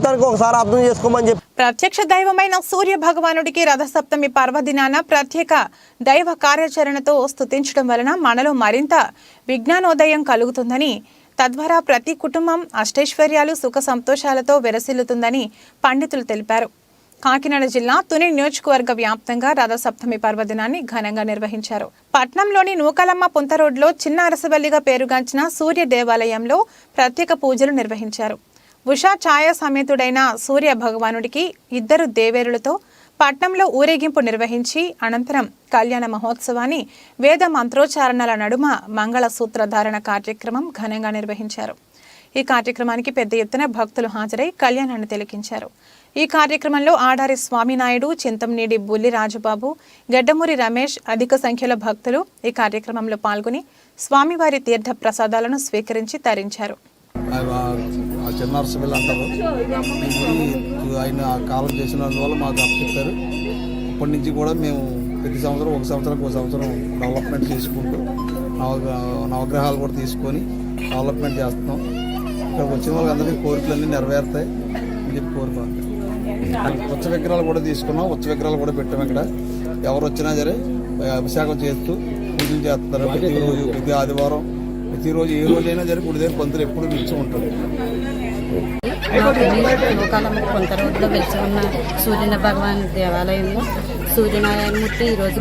మొత్తానికి ఒకసారి అర్థం చేసుకోమని చెప్పి. ప్రత్యక్ష దైవమైన సూర్య భగవానుడికి రథసప్తమి పర్వదినాన ప్రత్యేక దైవ కార్యాచరణతో స్తుతించడం వలన మనలో మరింత విజ్ఞానోదయం కలుగుతుందని, తద్వారా ప్రతి కుటుంబం అష్టైశ్వర్యాలు సుఖ సంతోషాలతో వెరసిల్లుతుందని పండితులు తెలిపారు. కాకినాడ జిల్లా తుని నియోజకవర్గ వ్యాప్తంగా రథసప్తమి పర్వదినాన్ని ఘనంగా నిర్వహించారు. పట్నంలోని నూకలమ్మ పుంత రోడ్లో చిన్న అరసవల్లిగా పేరుగాంచిన సూర్య దేవాలయంలో ప్రత్యేక పూజలు నిర్వహించారు. ఉషా ఛాయ సమేతుడైన సూర్య భగవానుడికి 2 దేవేరులతో పట్నంలో ఊరేగింపు నిర్వహించి అనంతరం కళ్యాణ మహోత్సవాన్ని వేద మంత్రోచ్చారణల నడుమ మంగళ సూత్రధారణ కార్యక్రమం ఘనంగా నిర్వహించారు. ఈ కార్యక్రమానికి పెద్ద ఎత్తున భక్తులు హాజరై కళ్యాణాన్ని తిలకించారు. ఈ కార్యక్రమంలో ఆడారి స్వామినాయుడు, చింతంనేడి బుల్లి రాజబాబు, గడ్డమూరి రమేష్ అధిక సంఖ్యలో భక్తులు ఈ కార్యక్రమంలో పాల్గొని స్వామివారి తీర్థ ప్రసాదాలను స్వీకరించి తరించారు. ఆయన కాలం చేసినందువల్ల మాకు అప్పచెప్పారు. అప్పటి నుంచి కూడా మేము ప్రతి సంవత్సరం ఒక సంవత్సరం డెవలప్మెంట్ చేసుకుంటూ నవగ్రహాలు కూడా తీసుకొని డెవలప్మెంట్ చేస్తున్నాం. ఇక్కడ వచ్చిన వాళ్ళకి అందరికీ కోరికలన్నీ నెరవేరుతాయి అని చెప్పి కోరుకోవాలి. ఉత్స విగ్రహాలు కూడా తీసుకున్నాం, ఉత్స విగ్రహాలు కూడా పెట్టాము. ఇక్కడ ఎవరు వచ్చినా సరే అభిషేకం చేస్తూ పూజలు చేస్తారు. ప్రతిరోజు ప్రతి ఆదివారం ప్రతిరోజు ఏ రోజైనా సరే గుడి దగ్గర పంతులు ఎప్పుడు నిలిచి ఉంటారు. నూకాలమ్మ కొంత రోడ్లో వెలిసి ఉన్న సూర్య భగవాన్ దేవాలయంలో సూర్యనారాయణమూర్తి ఈరోజు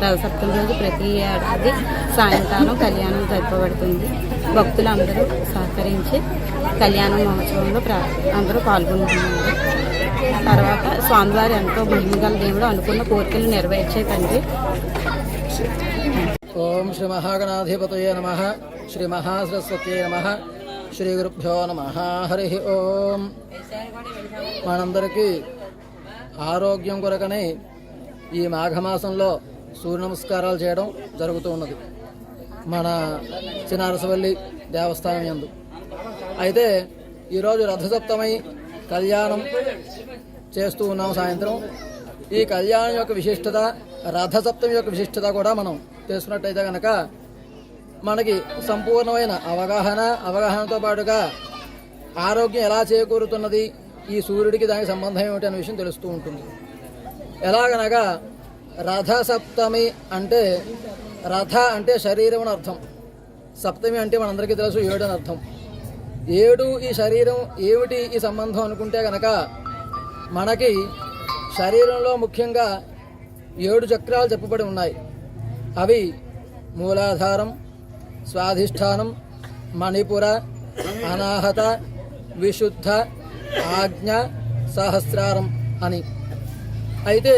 రథసప్తమి రోజు ప్రతి ఏడాది సాయంకాలం కళ్యాణం జరపబడుతుంది. భక్తులు అందరూ సహకరించి కళ్యాణ మహోత్సవంలో అందరూ పాల్గొంటున్నారు. తర్వాత స్వామివారి ఎంతో మహిమగల దేవుడు అనుకున్న కోరికలు నెరవేర్చే తండ్రి. ఓం శ్రీ మహాగణాధిపతయే నమః, శ్రీ మహాసరస్వత్యే నమః, శ్రీ గురుభ్యో నమః. హరి ఓం. మనందరికీ ఆరోగ్యం కొరకనే ఈ మాఘమాసంలో సూర్య నమస్కారాలు చేయడం జరుగుతూ ఉన్నది మన చిన్నారసవల్లి దేవస్థానం యందు. అయితే ఈరోజు రథసప్తమి కళ్యాణం చేస్తూ ఉన్నాం సాయంత్రం. ఈ కళ్యాణం యొక్క విశిష్టత, రథసప్తమి యొక్క విశిష్టత కూడా మనం తెలుసుకున్నట్టయితే కనుక మనకి సంపూర్ణమైన అవగాహనతో పాటుగా ఆరోగ్యం ఎలా చేకూరుతున్నది, ఈ సూర్యుడికి దానికి సంబంధం ఏమిటి అనే విషయం తెలుస్తూ ఉంటుంది. ఎలాగనగా రథసప్తమి అంటే రథ అంటే శరీరం అని అర్థం, సప్తమి అంటే మనందరికీ తెలుసు 7 అని అర్థం. 7 ఈ శరీరం ఏమిటి ఈ సంబంధం అనుకుంటే కనుక మనకి శరీరంలో ముఖ్యంగా 7 చక్రాలు చెప్పబడి ఉన్నాయి. అవి మూలాధారం, స్వాధిష్టానం, మణిపుర, అనాహత, విశుద్ధ, ఆజ్ఞ, సహస్రారం అని. అయితే